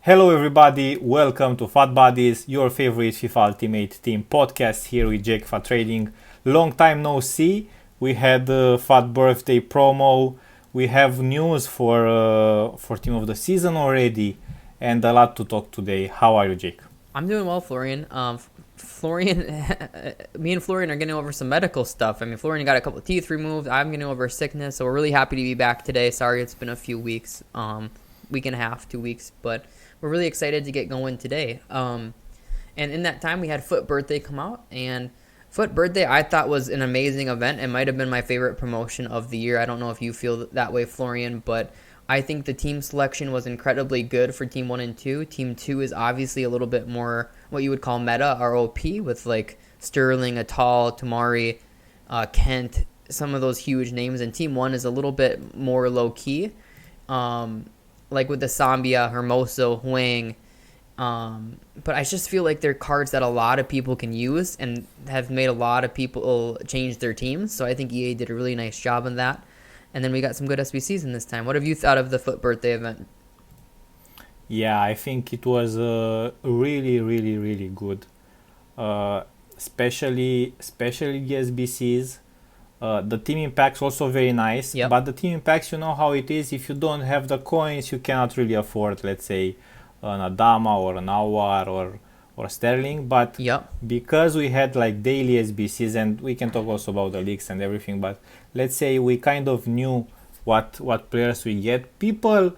Hello everybody, welcome to FUT Buddies, your favorite FIFA Ultimate Team podcast here with Jake FUT Trading. Long time no see, we had the FUT Birthday promo, we have news for Team of the Season already, and a lot to talk today. How are you, Jake? I'm doing well, Florian. Me and Florian are getting over some medical stuff. I mean, Florian got a couple of teeth removed. I'm getting over sickness, so we're really happy to be back today. Sorry, it's been a few weeks, week and a half, 2 weeks, but we're really excited to get going today. And in that time, we had FUT Birthday come out, and FUT Birthday I thought was an amazing event. It might have been my favorite promotion of the year. I don't know if you feel that way, Florian, but I think the team selection was incredibly good for Team 1 and 2. Team 2 is obviously a little bit more what you would call meta or OP with like Sterling, Atal, Tamari, Kent, some of those huge names. And Team 1 is a little bit more low-key, like with the Sambia, Hermoso, Huang. But I just feel like they're cards that a lot of people can use and have made a lot of people change their teams. So I think EA did a really nice job on that. And then we got some good SBCs in this time. What have you thought of the FUT Birthday event? Yeah, I think it was really good. Especially the SBCs. The team impacts also very nice. Yep. But the team impacts, you know how it is. If you don't have the coins, you cannot really afford, let's say, an Adama or an Awar or Sterling. But Yep. because we had like daily SBCs, and we can talk also about the leaks and everything, but let's say we kind of knew what players we get. People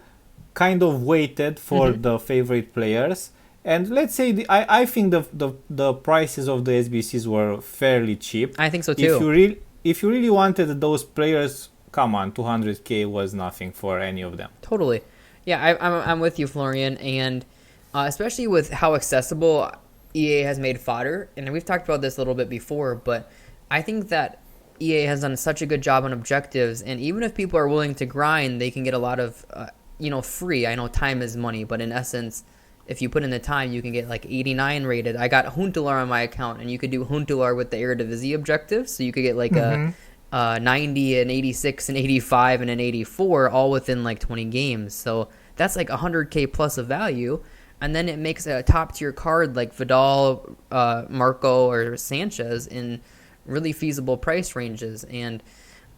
kind of waited for the favorite players, and let's say I think the prices of the SBCs were fairly cheap. I think so too. If you really wanted those players, come on, 200k was nothing for any of them. Totally. Yeah, I'm with you, Florian. And especially with how accessible EA has made fodder. And we've talked about this a little bit before, but I think that EA has done such a good job on objectives. And even if people are willing to grind, they can get a lot of, free. I know time is money, but in essence, if you put in the time, you can get like 89 rated. I got Huntelaar on my account, and you could do Huntelaar with the Eredivisie objective. So you could get like a 90, an 86, an 85, and an 84 all within like 20 games. So that's like 100k plus of value. And then it makes a top tier card like Vidal, Marco, or Sanchez in really feasible price ranges. And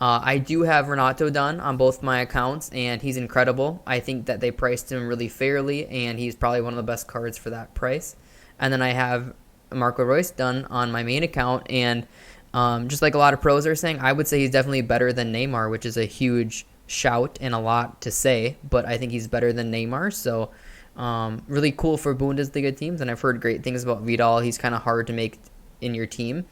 I do have Renato done on both my accounts, and he's incredible. I think that they priced him really fairly, and he's probably one of the best cards for that price. And then I have Marco Reus done on my main account, and just like a lot of pros are saying, I would say he's definitely better than Neymar, which is a huge shout and a lot to say, but I think he's better than Neymar. So really cool for Bundesliga teams, and I've heard great things about Vidal. He's kind of hard to make in your team.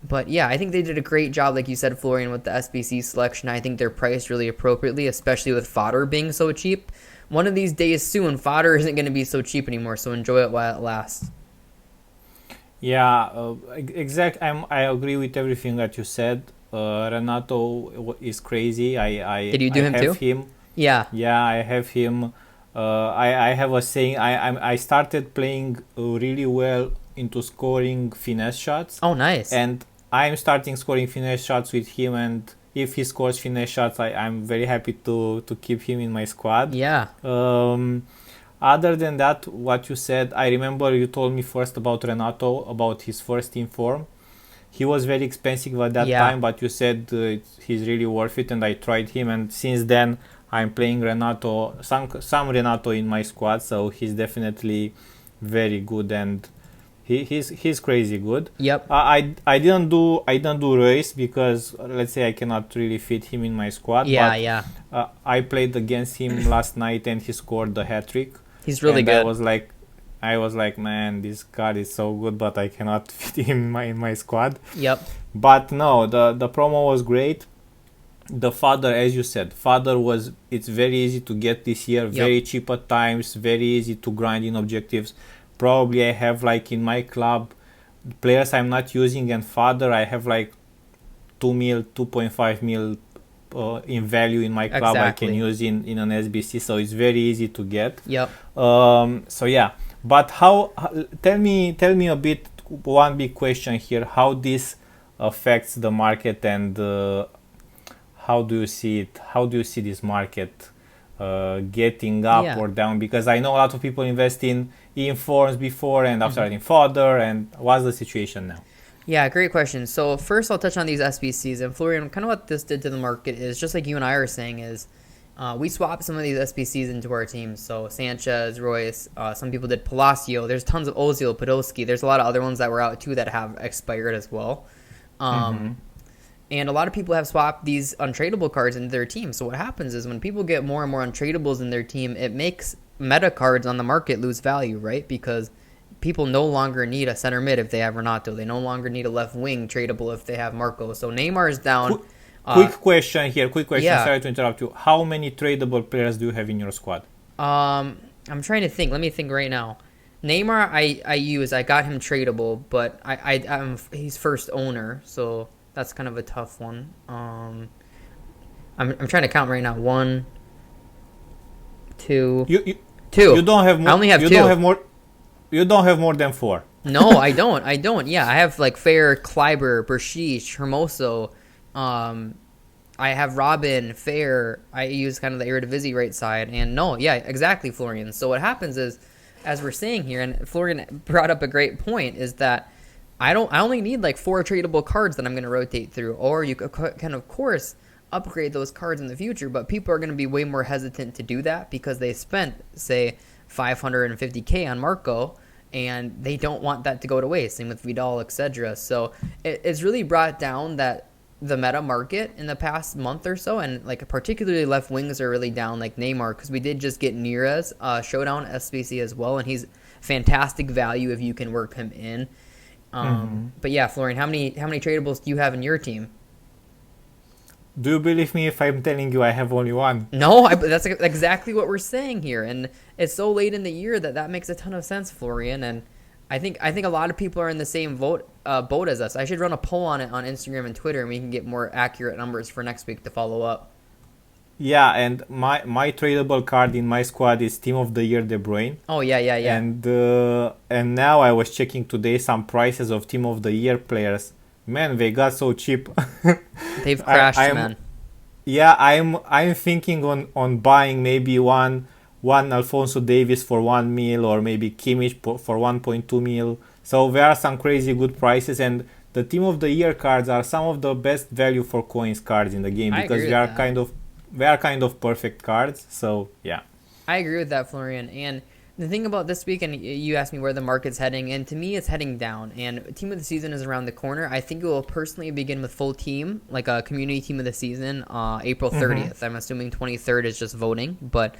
But yeah, I think they did a great job, like you said, Florian, with the SBC selection. I think they're priced really appropriately, especially with fodder being so cheap. One of these days soon, fodder isn't going to be so cheap anymore, so enjoy it while it lasts. Yeah, I agree with everything that you said. Renato is crazy. Did you do him too? Him. Yeah. Yeah, I have him. I have a saying. I started playing really well into scoring finesse shots. Oh, nice. And I'm starting scoring finesse shots with him. And if he scores finesse shots, I'm very happy to keep him in my squad. Yeah. Other than that, what you said, I remember you told me first about Renato, about his first team form. He was very expensive at that time, but you said he's really worth it, and I tried him, and since then I'm playing Renato, some Renato in my squad, so he's definitely very good, and he's crazy good. Yep. I didn't do race because let's say I cannot really fit him in my squad. Yeah. I played against him last night, and he scored the hat trick. He's really good. I was like, man, this card is so good, but I cannot fit him in my squad. Yep. But no, the promo was great. The fodder, as you said, it's very easy to get this year, very cheap at times, very easy to grind in objectives. Probably I have like in my club players I'm not using, and fodder I have like 2.5 mil in value in my club. Exactly. I can use in an SBC, so it's very easy to get. Yep. So yeah, but tell me a bit, one big question here, how this affects the market, and how do you see it? How do you see this market getting up or down? Because I know a lot of people invest in forms before and after adding fodder. And what's the situation now? Yeah, great question. So first I'll touch on these SBCs. And Florian, kind of what this did to the market is, just like you and I are saying, is we swapped some of these SBCs into our teams. So Sanchez, Royce, some people did Palacio. There's tons of Ozil, Podolski. There's a lot of other ones that were out too that have expired as well. And a lot of people have swapped these untradeable cards into their team. So what happens is when people get more and more untradeables in their team, it makes meta cards on the market lose value, right? Because people no longer need a center mid if they have Renato. They no longer need a left wing tradable if they have Marco. So Neymar is down. Quick question here. Yeah. Sorry to interrupt you. How many tradable players do you have in your squad? I'm trying to think. Let me think right now. Neymar, I got him tradable, but he's first owner, so that's kind of a tough one. I'm trying to count right now. 1, 2, 2. You don't have more. I only have 2. You don't have more than 4. No, I don't. Yeah, I have like Fair, Kleiber, Bershish, Hermoso. I have Robin, Fair. I use kind of the Eredivisie right side, and exactly, Florian. So what happens is, as we're saying here, and Florian brought up a great point, is that I only need like 4 tradable cards that I'm going to rotate through, or you can of course upgrade those cards in the future, but people are going to be way more hesitant to do that because they spent, say, 550k on Marco, and they don't want that to go to waste. Same with Vidal, etc. So it's really brought down that the meta market in the past month or so, and like particularly left wings are really down, like Neymar, because we did just get Neres Showdown SBC as well, and he's fantastic value if you can work him in. But yeah, Florian, how many tradables do you have in your team? Do you believe me if I'm telling you I have only 1? No, that's exactly what we're saying here, and it's so late in the year that makes a ton of sense, Florian. And I think a lot of people are in the same boat as us. I should run a poll on it on Instagram and Twitter, and we can get more accurate numbers for next week to follow up. Yeah, and my tradable card in my squad is Team of the Year De Bruyne. Oh yeah. And now I was checking today some prices of Team of the Year players. Man, they got so cheap. They've crashed, man. Yeah, I'm thinking on buying maybe one Alphonso Davies for 1 mil, or maybe Kimmich for 1.2 mil. So there are some crazy good prices, and the Team of the Year cards are some of the best value for coins cards in the game, because they are kind of perfect cards. So yeah, I agree with that, Florian. And the thing about this week, and you asked me where the market's heading, and to me it's heading down, and team of the season is around the corner. I think it will personally begin with full team, like a community team of the season, April 30th. I'm assuming 23rd is just voting, but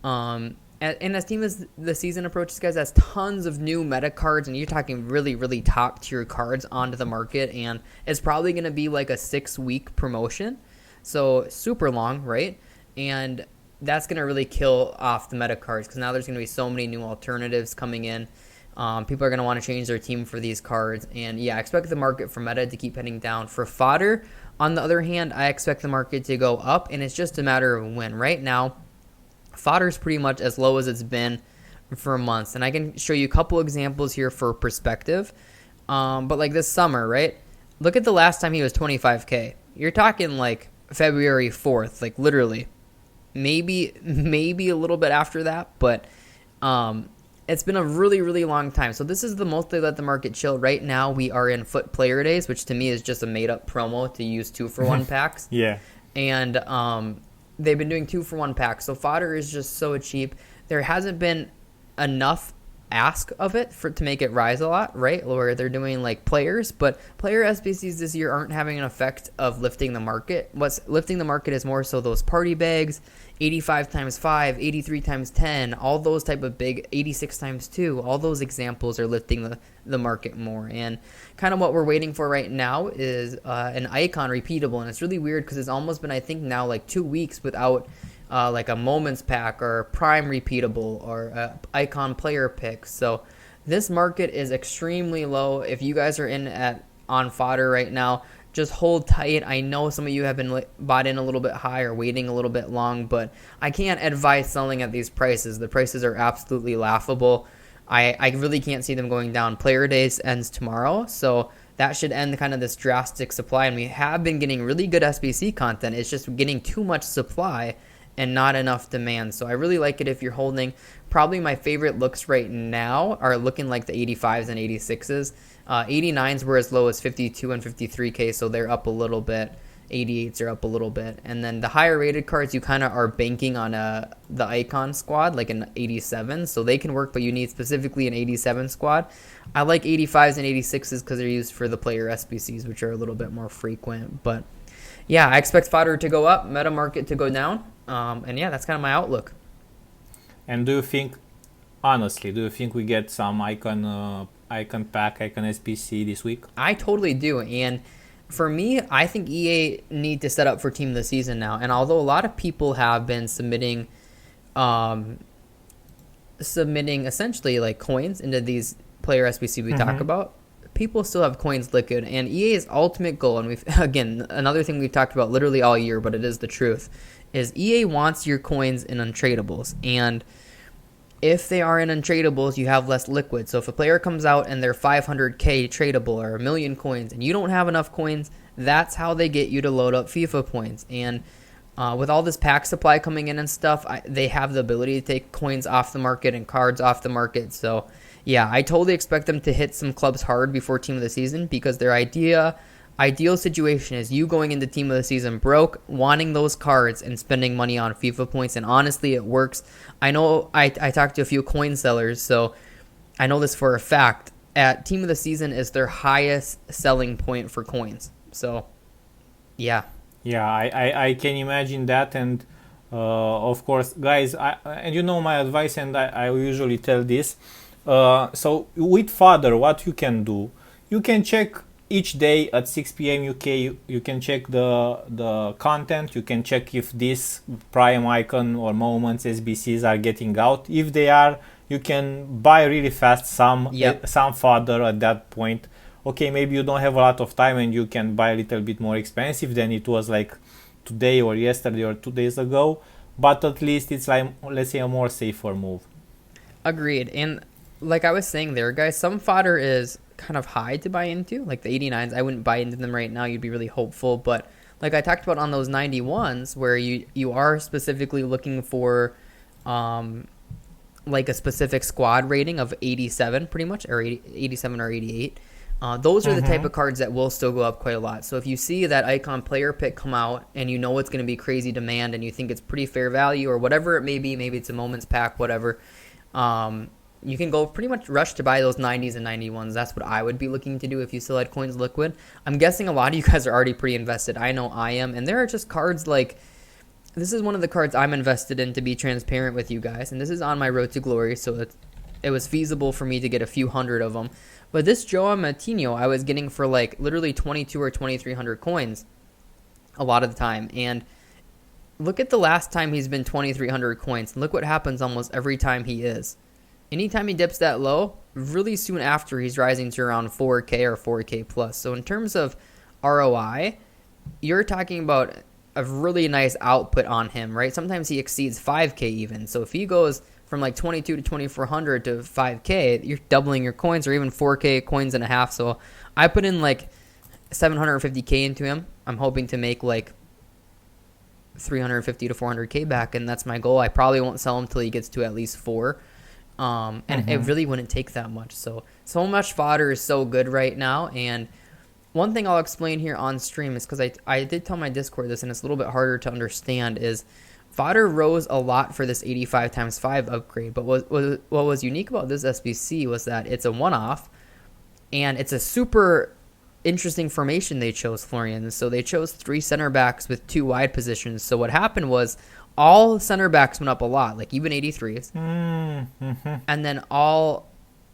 and as team of the season approaches, guys, that's tons of new meta cards, and you're talking really, really top tier cards onto the market, and it's probably going to be like a 6-week promotion, so super long, right? And that's going to really kill off the meta cards, because now there's going to be so many new alternatives coming in. People are going to want to change their team for these cards. And yeah, I expect the market for meta to keep heading down. For fodder, on the other hand, I expect the market to go up, and it's just a matter of when. Right now, fodder is pretty much as low as it's been for months. And I can show you a couple examples here for perspective. But like this summer, right? Look at the last time he was 25K. You're talking like February 4th, like literally. Maybe a little bit after that, but it's been a really, really long time. So this is the most they let the market chill. Right now, we are in FUT Player Days, which to me is just a made-up promo to use 2-for-1 packs. Yeah. And they've been doing 2-for-1 packs. So fodder is just so cheap. There hasn't been enough ask of it to make it rise a lot, right? Where they're doing like players, but player SBCs this year aren't having an effect of lifting the market. What's lifting the market is more so those party bags, 85 times 5, 83 times 10, all those type of big 86 times 2, all those examples are lifting the market more. And kind of what we're waiting for right now is an icon repeatable, and it's really weird because it's almost been, I think now, like 2 weeks without like a moments pack or prime repeatable or icon player pick. So this market is extremely low. If you guys are on fodder right now, just hold tight. I know some of you have been bought in a little bit high or waiting a little bit long, but I can't advise selling at these prices. The prices are absolutely laughable. I really can't see them going down. Player Days ends tomorrow, so that should end kind of this drastic supply, and we have been getting really good SBC content. It's just getting too much supply, and not enough demand. So I really like it if you're holding. Probably my favorite looks right now are looking like the 85s and 86s. 89s were as low as 52 and 53K, so they're up a little bit. 88s are up a little bit. And then the higher rated cards, you kind of are banking on the icon squad, like an 87. So they can work, but you need specifically an 87 squad. I like 85s and 86s because they're used for the player SBCs, which are a little bit more frequent. But yeah, I expect fodder to go up, meta market to go down. And yeah, that's kind of my outlook. And do you think we get some icon pack, icon SBC this week? I totally do. And for me, I think EA need to set up for Team of the Season now. And although a lot of people have been submitting essentially like coins into these player SBC we talk about, people still have coins liquid. And EA's ultimate goal, and again, another thing we've talked about literally all year, but it is the truth, is EA wants your coins in untradables. And if they are in untradables, you have less liquid. So if a player comes out and they're 500k tradable or a million coins and you don't have enough coins, that's how they get you to load up FIFA points. And with all this pack supply coming in and stuff, they have the ability to take coins off the market and cards off the market. So yeah, I totally expect them to hit some clubs hard before Team of the Season, because their ideal situation is you going into Team of the Season broke, wanting those cards and spending money on FIFA points. And honestly, it works. I know I talked to a few coin sellers, so I know this for a fact. At Team of the Season is their highest selling point for coins. So yeah. Yeah, I can imagine that. And of course, guys, and you know my advice, and I usually tell this. So with Fodder, what you can do, you can check each day at 6 p.m. UK. You can check the content. You can check if this prime icon or moments SBCs are getting out. If they are, you can buy really fast some fodder at that point. Okay, maybe you don't have a lot of time and you can buy a little bit more expensive than it was like today or yesterday or 2 days ago, but at least it's like, let's say, a more safer move. Agreed. And like I was saying there, guys, some fodder is kind of high to buy into. Like the 89s, I wouldn't buy into them right now. You'd be really hopeful. But like I talked about on those 91s, where you are specifically looking for like a specific squad rating of 87 pretty much, or 87 or 88. Those are the type of cards that will still go up quite a lot. So if you see that icon player pick come out and you know it's going to be crazy demand and you think it's pretty fair value or whatever it may be, maybe it's a moments pack, whatever, you can go pretty much rush to buy those 90s and 91s. That's what I would be looking to do if you still had coins liquid. I'm guessing a lot of you guys are already pretty invested. I know I am. And there are just cards like, this is one of the cards I'm invested in, to be transparent with you guys. And this is on my road to glory, so it was feasible for me to get a few hundred of them. But this Joao Matinho I was getting for like literally 22 or 2,300 coins a lot of the time. And look at the last time he's been 2,300 coins. And look what happens almost every time he is. Anytime he dips that low, really soon after he's rising to around 4K or 4K plus. So in terms of ROI, you're talking about a really nice output on him, right? Sometimes he exceeds 5K even. So if he goes from like 22 to 2,400 to 5K, you're doubling your coins, or even 4K coins and a half. So I put in like 750K into him. I'm hoping to make like 350 to 400K back, and that's my goal. I probably won't sell him till he gets to at least 4. And it really wouldn't take that much. So much fodder is so good right now. And one thing I'll explain here on stream is, because I did tell my Discord this, and it's a little bit harder to understand, is fodder rose a lot for this 85 times 5 upgrade. But what was unique about this SBC was that it's a one-off, and it's a super interesting formation they chose, Florian. So they chose 3 center backs with 2 wide positions. So what happened was all center backs went up a lot, like even 83s. And then all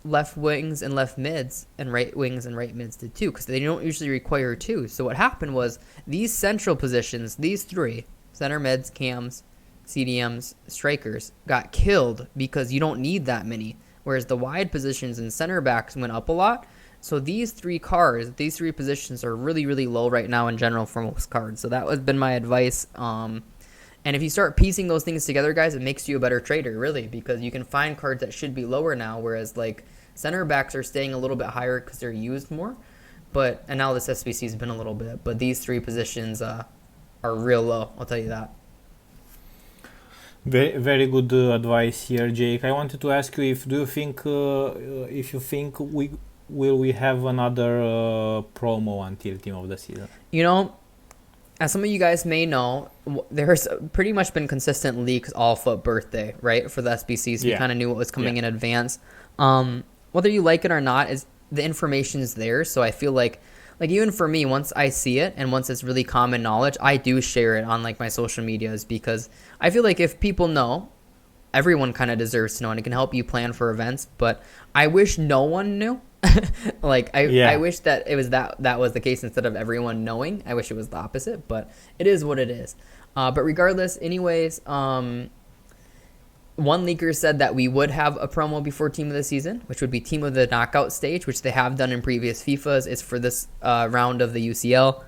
left wings and left mids and right wings and right mids did too, because they don't usually require 2. So what happened was these central positions, these 3, center mids, cams, CDMs, strikers, got killed because you don't need that many. Whereas the wide positions and center backs went up a lot. So these 3 positions are really, really low right now in general for most cards. So that has been my advice. And if you start piecing those things together, guys, it makes you a better trader, really, because you can find cards that should be lower now, whereas like center backs are staying a little bit higher because they're used more. And now this SBC has been a little bit, but these 3 positions are real low. I'll tell you that. Very, very good advice here, Jake. I wanted to ask you if you think we have another promo until team of the season. You know, as some of you guys may know, there's pretty much been consistent leaks all FUT Birthday, right, for the SBC, so you kind of knew what was coming in advance. Whether you like it or not, is the information is there, so I feel like even for me, once I see it and once it's really common knowledge, I do share it on like my social medias, because I feel like if people know, everyone kind of deserves to know, and it can help you plan for events. But I wish no one knew. I wish that it was that was the case instead of everyone knowing. I wish it was the opposite, but it is what it is. But regardless, anyways, one leaker said that we would have a promo before Team of the Season, which would be Team of the Knockout stage, which they have done in previous FIFAs. It's for this round of the UCL.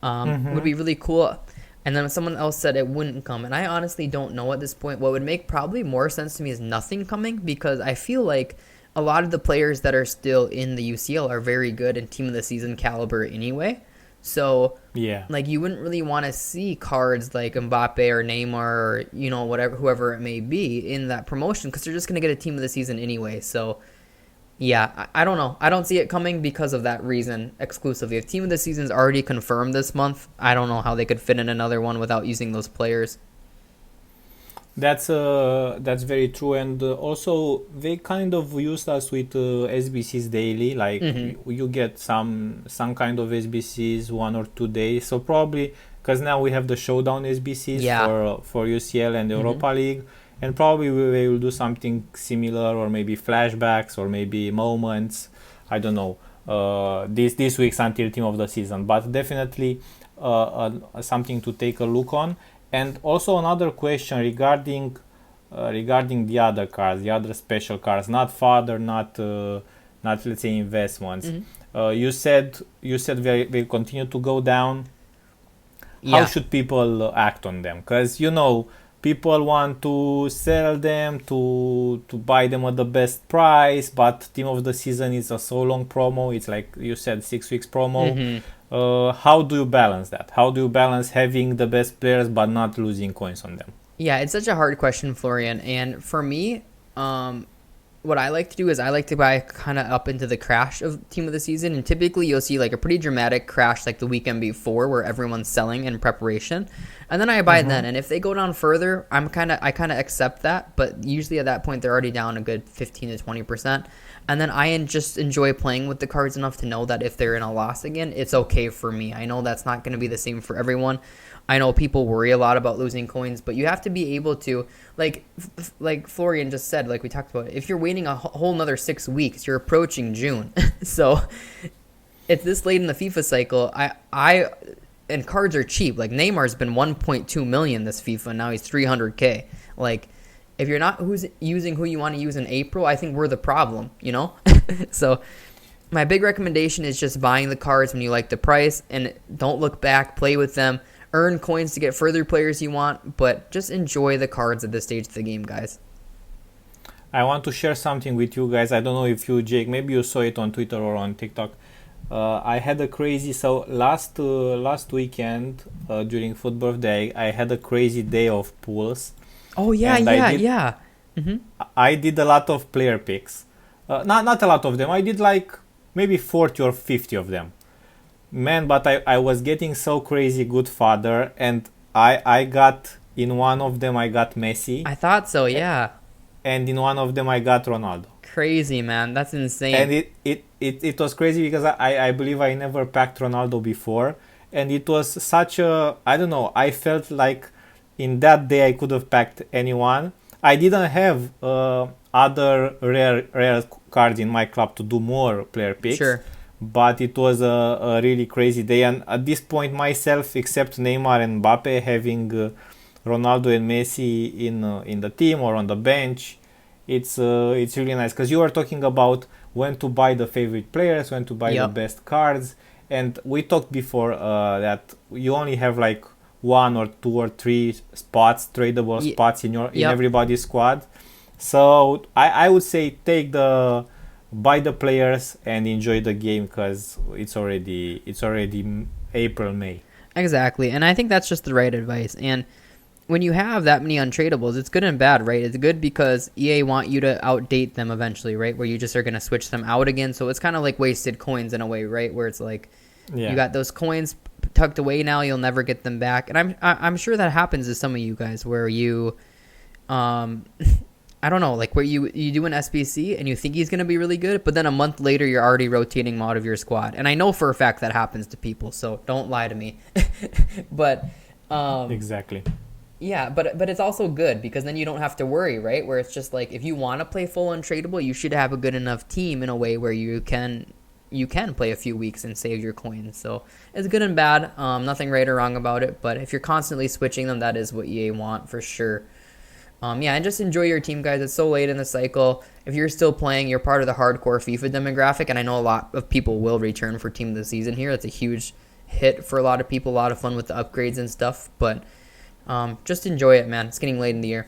Would be really cool. And then someone else said it wouldn't come. And I honestly don't know at this point. What would make probably more sense to me is nothing coming, because I feel like a lot of the players that are still in the UCL are very good in Team of the Season caliber anyway. So, like, you wouldn't really want to see cards like Mbappe or Neymar or, you know, whoever it may be in that promotion, because they're just going to get a Team of the Season anyway. So, yeah, I don't know. I don't see it coming because of that reason exclusively. If Team of the Season's already confirmed this month, I don't know how they could fit in another one without using those players. That's very true, and also they kind of used us with SBCs daily. Like you get some kind of SBCs 1 or 2 days. So probably because now we have the showdown SBCs for UCL and Europa League, and probably they will do something similar, or maybe flashbacks, or maybe moments. I don't know. This week's until team of the season, but definitely something to take a look on. And also another question regarding the other cards, the other special cards, not fodder, not let's say investments. You said they continue to go down. How should people act on them? Because people want to sell them, to buy them at the best price, but team of the season is a so long promo. It's like you said, 6 weeks promo. How do you balance that? How do you balance having the best players but not losing coins on them? Yeah, it's such a hard question, Florian. And for me, what I like to do is I like to buy kind of up into the crash of team of the season. And typically you'll see like a pretty dramatic crash like the weekend before, where everyone's selling in preparation. And then I buy it then. And if they go down further, I kind of accept that. But usually at that point, they're already down a good 15 to 20%. And then I just enjoy playing with the cards enough to know that if they're in a loss again, it's okay for me. I know that's not going to be the same for everyone. I know people worry a lot about losing coins, but you have to be able to, like Florian just said, like we talked about, if you're waiting a whole another 6 weeks, you're approaching June. So it's this late in the FIFA cycle. And cards are cheap. Like Neymar's been 1.2 million this FIFA. Now he's 300K. Like, if you're not using who you want to use in April, I think we're the problem, So my big recommendation is just buying the cards when you like the price, and don't look back, play with them, earn coins to get further players you want, but just enjoy the cards at this stage of the game, guys. I want to share something with you guys. I don't know if you, Jake, maybe you saw it on Twitter or on TikTok. I had a crazy, last weekend during FUT Birthday, I had a crazy day of pools. Oh yeah, I did a lot of player picks. Not a lot of them. I did like maybe 40 or 50 of them. Man, but I was getting so crazy good fodder, and I got, in one of them I got Messi. I thought so, yeah. And in one of them I got Ronaldo. Crazy, man. That's insane. And it was crazy because I believe I never packed Ronaldo before. And it was such a, I don't know, I felt like in that day I could have packed anyone. I didn't have other rare cards in my club to do more player picks. Sure. But it was a really crazy day. And at this point myself, except Neymar and Mbappe, having Ronaldo and Messi in the team or on the bench, it's really nice. Because you were talking about when to buy the favorite players, when to buy the best cards. And we talked before that you only have like 1 or 2 or 3 spots, tradable spots in everybody's squad. So I would say buy the players and enjoy the game, because it's already April, May. Exactly, and I think that's just the right advice. And when you have that many untradables, it's good and bad, right? It's good because EA want you to outdate them eventually, right? Where you just are going to switch them out again. So it's kind of like wasted coins in a way, right? Where it's like you got those coins tucked away now, you'll never get them back. And I'm sure that happens to some of you guys where you, I don't know, like where you do an SBC and you think he's going to be really good, but then a month later you're already rotating him out of your squad. And I know for a fact that happens to people, so don't lie to me. But exactly. Yeah, but it's also good because then you don't have to worry, right? Where it's just like if you want to play full untradeable, you should have a good enough team in a way where you can play a few weeks and save your coins. So it's good and bad. Nothing right or wrong about it. But if you're constantly switching them, that is what EA want for sure. Yeah, and just enjoy your team, guys. It's so late in the cycle. If you're still playing, you're part of the hardcore FIFA demographic, and I know a lot of people will return for Team of the Season here. It's a huge hit for a lot of people, a lot of fun with the upgrades and stuff. But just enjoy it, man. It's getting late in the year.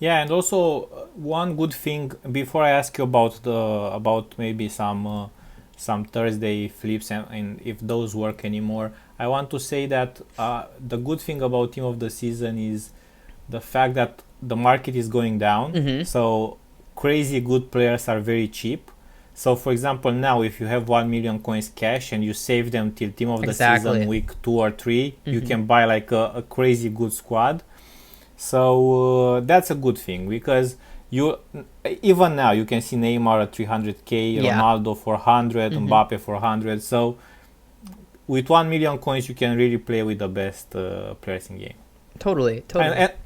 Yeah, and also one good thing before I ask you about maybe some Thursday flips and if those work anymore, I want to say that the good thing about Team of the Season is the fact that the market is going down. Mm-hmm. So crazy good players are very cheap. So for example, now if you have 1 million coins cash and you save them till Team of the Season week 2 or 3, you can buy like a crazy good squad. So that's a good thing because you even now you can see Neymar at 300k, Ronaldo 400, Mbappe 400. So with 1 million coins you can really play with the best players in game. Totally.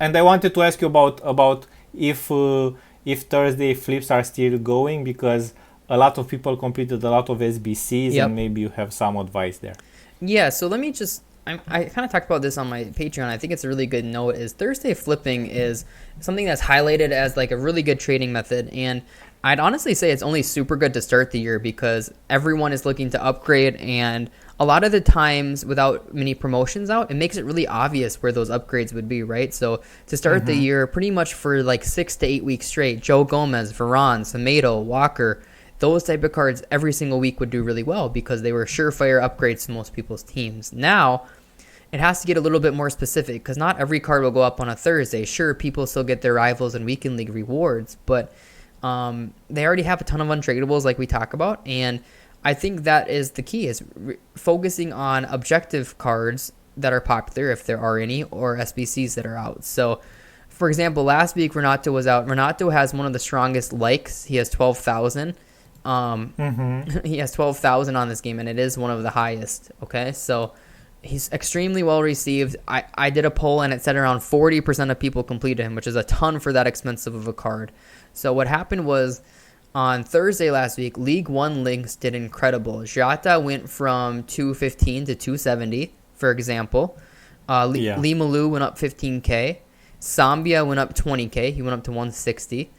And I wanted to ask you about if Thursday flips are still going because a lot of people completed a lot of SBCs and maybe you have some advice there. Yeah, so let me just I kind of talked about this on my Patreon. I think it's a really good note is Thursday flipping is something that's highlighted as like a really good trading method. And I'd honestly say it's only super good to start the year because everyone is looking to upgrade. And a lot of the times without many promotions out, it makes it really obvious where those upgrades would be, right? So to start the year pretty much for like 6 to 8 weeks straight, Joe Gomez, Varane, Semedo, Walker, those type of cards every single week would do really well because they were surefire upgrades to most people's teams. Now, it has to get a little bit more specific because not every card will go up on a Thursday. Sure, people still get their rivals and weekend league rewards, but they already have a ton of untradables like we talk about. And I think that is the key is focusing on objective cards that are popular, if there are any, or SBCs that are out. So, for example, last week Renato was out. Renato has one of the strongest likes. He has 12,000. He has 12,000 on this game, and it is one of the highest. Okay, so he's extremely well received. I did a poll, and it said around 40% of people completed him, which is a ton for that expensive of a card. So what happened was on Thursday last week, League One links did incredible. Jota went from 215 to 270, for example. Lee Malou went up 15k. Sambia went up 20k. He went up to 160.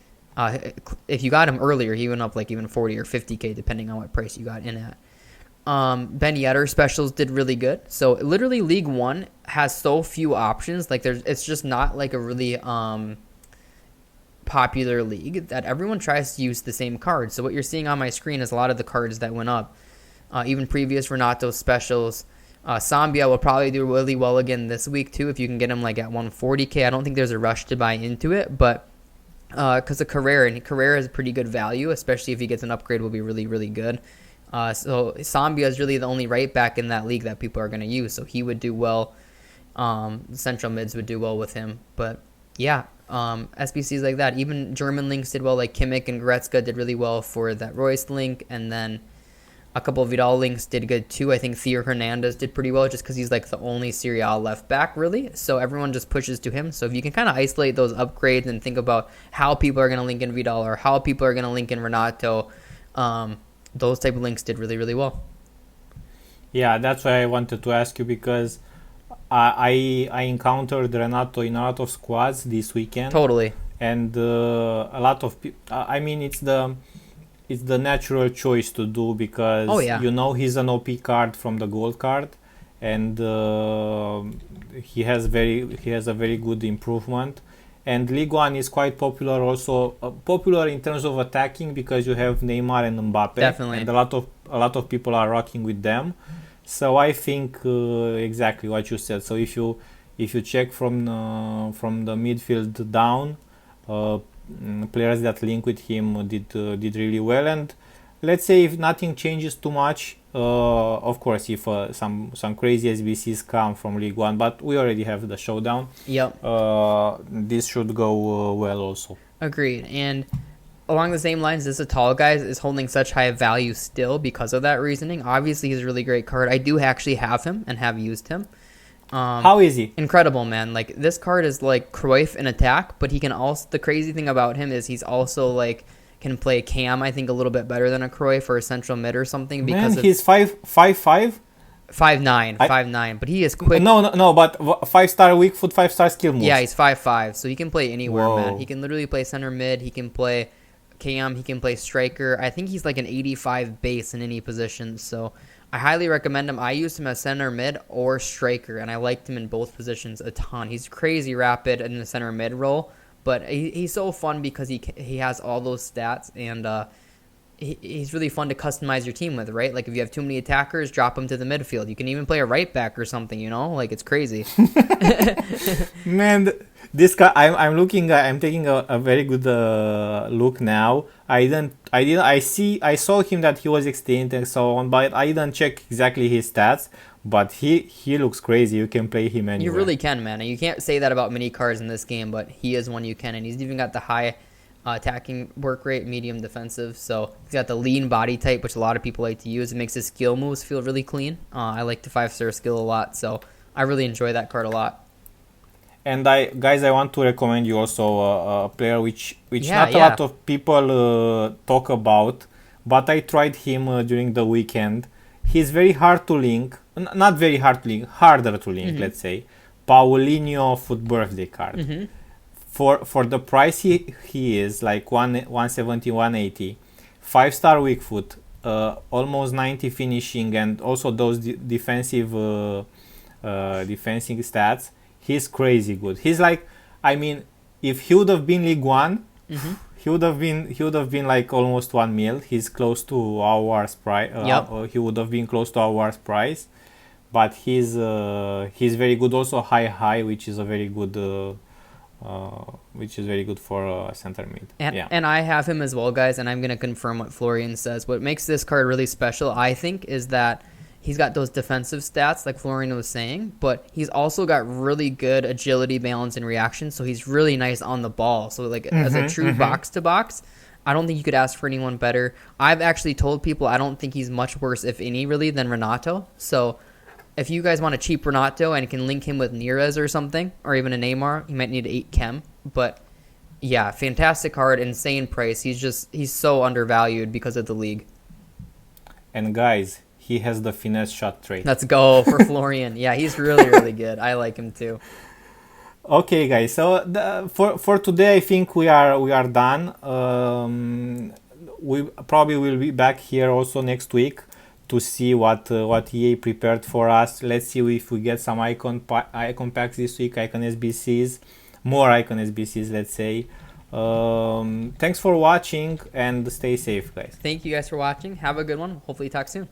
If you got him earlier, he went up like even 40 or 50k, depending on what price you got in at. Ben Yedder specials did really good. So literally League One has so few options. Like it's just not like a really popular league that everyone tries to use the same cards. So what you're seeing on my screen is a lot of the cards that went up. Even previous Renato specials. Sambia will probably do really well again this week too if you can get him like at 140k. I don't think there's a rush to buy into it, but because of Carrera, and Carrera has pretty good value, especially if he gets an upgrade, will be really, really good. So Sambia is really the only right back in that league that people are going to use, so he would do well. Central mids would do well with him, but yeah, SBCs like that. Even German links did well, like Kimmich and Goretzka did really well for that Royce link, and then a couple of Vidal links did good too. I think Theo Hernandez did pretty well just because he's like the only Serie A left back really. So everyone just pushes to him. So if you can kind of isolate those upgrades and think about how people are going to link in Vidal or how people are going to link in Renato, those type of links did really, really well. Yeah, that's why I wanted to ask you because I encountered Renato in a lot of squads this weekend. Totally. And a lot of people, I mean, it's the natural choice to do because you know he's an OP card from the gold card, and he has a very good improvement. And League One is quite popular also, popular in terms of attacking because you have Neymar and Mbappe. Definitely. And a lot of people are rocking with them. So I think exactly what you said. So if if you check from the midfield down, players that link with him did really well. And let's say if nothing changes too much, of course, if some crazy SBCs come from League One, but we already have the showdown. Yep. This should go well also. Agreed. And along the same lines, this tall guy is holding such high value still because of that reasoning. Obviously, he's a really great card. I do actually have him and have used him. How is he? Incredible, man. Like, this card is like Cruyff in attack, but he can also, the crazy thing about him is he's also like can play Cam, I think, a little bit better than a Cruyff or a central mid or something, because man, he's 5'5". 5'9", but he is quick. No, but 5-star weak foot, 5-star skill moves. Yeah, he's 5'5", so he can play anywhere. Whoa. Man. He can literally play center mid. He can play Cam. He can play striker. I think he's like an 85 base in any position. So I highly recommend him. I used him as center mid or striker, and I liked him in both positions a ton. He's crazy rapid in the center mid role, but he's so fun because he has all those stats, and he's really fun to customize your team with, right? Like, if you have too many attackers, drop him to the midfield. You can even play a right back or something, you know? Like, it's crazy. Man, this guy, I'm taking a very good look now. I saw him that he was extinct and so on, but I didn't check exactly his stats. But he looks crazy. You can play him anywhere. You really can, man. And you can't say that about many cards in this game, but he is one you can. And he's even got the high attacking work rate, medium defensive. So he's got the lean body type, which a lot of people like to use. It makes his skill moves feel really clean. I like the 5-star skill a lot, so I really enjoy that card a lot. And I want to recommend you also a player which not a lot of people talk about, but I tried him during the weekend. He's very hard to link, not very hard to link, harder to link, let's say. Paulinho FUT Birthday card. For the price he is, like 170, 180, 5-star weak foot, almost 90 finishing, and also those defensive stats. He's crazy good. He's like, I mean, if he would have been League One, he would have been like almost 1 mil. He's close to our price. He would have been close to our price, but he's very good. Also high, which is a very good. Which is very good for center mid. And I have him as well, guys, and I'm going to confirm what Florian says. What makes this card really special, I think, is that he's got those defensive stats, like Florian was saying, but he's also got really good agility, balance, and reaction, so he's really nice on the ball. So, like, as a true box-to-box, I don't think you could ask for anyone better. I've actually told people I don't think he's much worse, if any, really, than Renato. So if you guys want a cheap Renato and can link him with Neres or something, or even a Neymar, you might need 8 chem. But yeah, fantastic card, insane price. He's so undervalued because of the league. And guys, he has the finesse shot trait. Let's go for Florian. Yeah, he's really, really good. I like him too. Okay, guys. So for today, I think we are done. We probably will be back here also next week to see what EA prepared for us. Let's see if we get some icon packs this week, icon SBCs, more icon SBCs, let's say. Thanks for watching and stay safe, guys. Thank you guys for watching. Have a good one. Hopefully talk soon.